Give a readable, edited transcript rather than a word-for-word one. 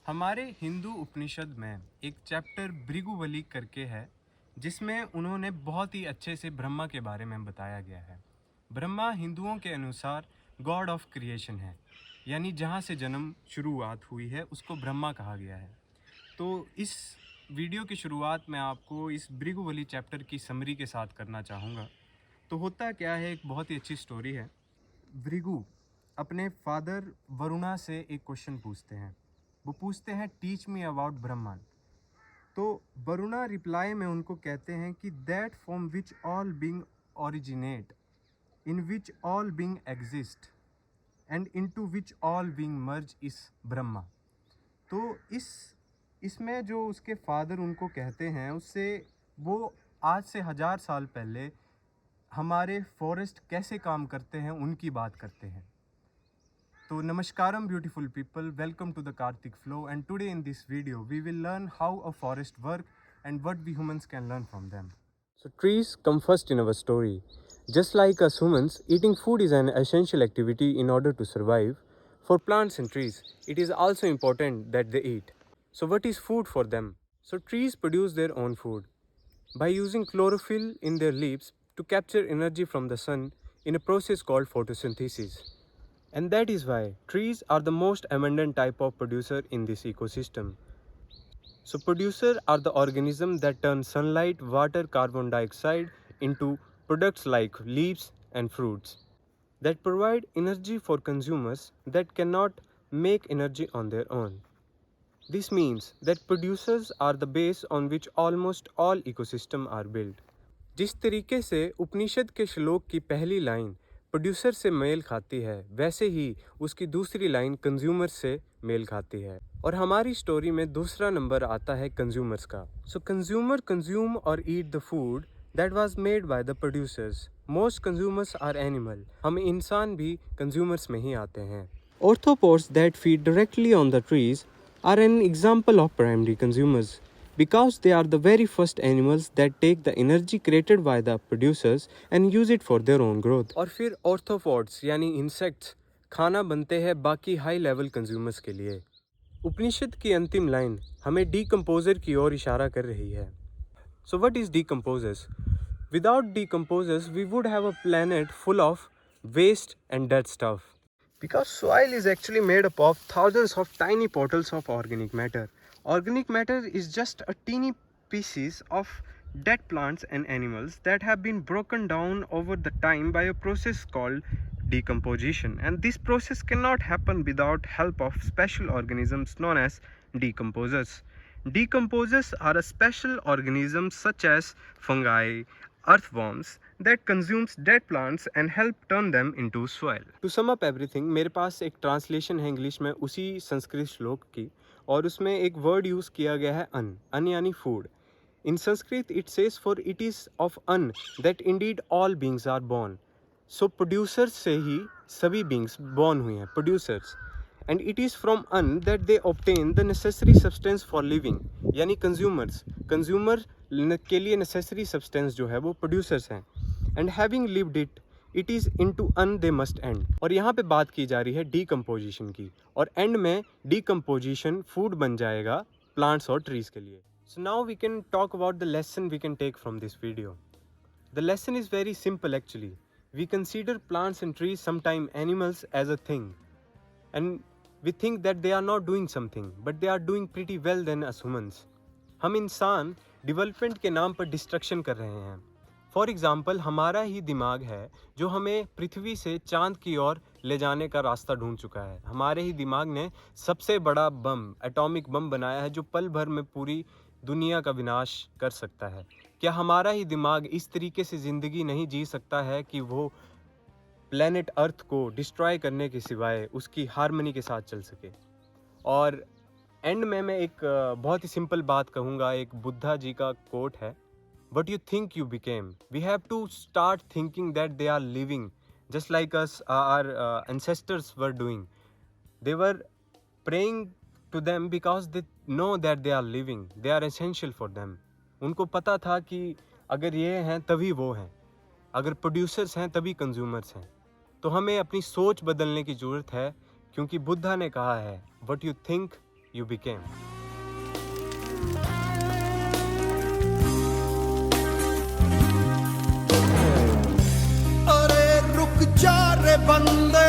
हमारे हिंदू उपनिषद में एक चैप्टर भृगुवली करके है, जिसमें उन्होंने बहुत ही अच्छे से ब्रह्मा के बारे में बताया गया है। ब्रह्मा हिंदुओं के अनुसार गॉड ऑफ क्रिएशन है, यानी जहाँ से जन्म शुरुआत हुई है उसको ब्रह्मा कहा गया है। तो इस वीडियो की शुरुआत मैं आपको इस भृगुवली चैप्टर की समरी के साथ करना चाहूँगा। तो होता क्या है, एक बहुत ही अच्छी स्टोरी है। भृगु अपने फादर वरुणा से एक क्वेश्चन पूछते हैं। वो पूछते हैं टीच मी अबाउट ब्रह्मांड। तो वरुणा रिप्लाई में उनको कहते हैं कि that from which all being originate, in which all being exist and into which all being merge is Brahma. तो इसमें जो उसके फादर उनको कहते हैं, उससे वो आज से 1000 साल पहले हमारे फॉरेस्ट कैसे काम करते हैं उनकी बात करते हैं। So namaskaram beautiful people, welcome to the Karthik Flow, and today in this video we will learn how a forest work and what we humans can learn from them. So trees come first in our story. Just like us humans, eating food is an essential activity in order to survive. For plants and trees, it is also important that they eat. So what is food for them? So trees produce their own food by using chlorophyll in their leaves to capture energy from the sun in a process called photosynthesis. And that is why trees are the most abundant type of producer in this ecosystem. So producers are the organisms that turn sunlight, water, carbon dioxide into products like leaves and fruits that provide energy for consumers that cannot make energy on their own. This means that producers are the base on which almost all ecosystem are built. जिस तरीके से उपनिषद के श्लोक की पहली line producer से mail खाती है, वैसे ही उसकी दूसरी लाइन कंज्यूमर से मेल खाती है। और हमारी स्टोरी में दूसरा नंबर आता है कंज्यूमर्स का। सो कंज्यूमर कंज्यूम और eat the food that was made by the producers. Most consumers are animal. हम इंसान भी कंज्यूमर्स में ही आते हैं। Arthropods that feed directly on the trees are an example of primary consumers, because they are the very first animals that take the energy created by the producers and use it for their own growth. और फिर arthropods यानी insects खाना बनते हैं बाकी high level consumers के लिए। उपनिषद की अंतिम लाइन हमें डीकम्पोजर की ओर इशारा कर रही है। So what is decomposers? Without decomposers we would have a planet full of waste and dead stuff. Because soil is actually made up of thousands of tiny particles of organic matter. Organic matter is just a teeny pieces of dead plants and animals that have been broken down over the time by a process called decomposition. And this process cannot happen without help of special organisms known as decomposers. Decomposers are a special organisms such as fungi, earthworms that consumes dead plants and help turn them into soil. To sum up everything, मेरे पास एक translation है English में उसी संस्कृत श्लोक की, और उसमें एक वर्ड यूज़ किया गया है अन्न। अन्न यानी food. In Sanskrit it says for it is of anna that indeed all beings are born. So producers से ही सभी बींग्स बॉर्न हुए हैं, producers. And it is from anna that they obtain the necessary substance for living, यानी consumers. Consumer के लिए necessary substance जो है वो प्रोड्यूसर्स हैं। And having lived it is into anna they must and. और यहाँ पे बात की जा रही है डीकम्पोजिशन की, और एंड में डीकम्पोजिशन फूड बन जाएगा प्लांट्स और ट्रीज के लिए। So now we can talk about the lesson we can take from this video. The lesson is very simple actually. We consider plants and trees sometime animals as a thing, and we think that they are not doing something, but they are doing pretty well than us humans. हम इंसान development के नाम पर destruction कर रहे हैं। For example, हमारा ही दिमाग है जो हमें पृथ्वी से चांद की ओर ले जाने का रास्ता ढूंढ चुका है। हमारे ही दिमाग ने सबसे बड़ा बम, एटॉमिक बम बनाया है जो पल भर में पूरी दुनिया का विनाश कर सकता है। क्या हमारा ही दिमाग इस तरीके से ज़िंदगी नहीं जी सकता है कि वो प्लैनेट अर्थ को डिस्ट्रॉय करने के सिवाय उसकी हार्मनी के साथ चल सके? और एंड में मैं एक बहुत ही सिंपल बात कहूँगा। एक बुद्धा जी का कोट है, what you think you became. We have to start thinking that they are living just like us our ancestors were doing. They were praying to them because they know that they are living, they are essential for them. उनको पता था कि अगर ये हैं तभी वो हैं, अगर प्रोड्यूसर्स हैं तभी कंज्यूमर्स हैं। तो हमें अपनी सोच बदलने की ज़रूरत है, क्योंकि बुद्धा ने कहा है what you think you became. अरे रुक जा रे बंदे,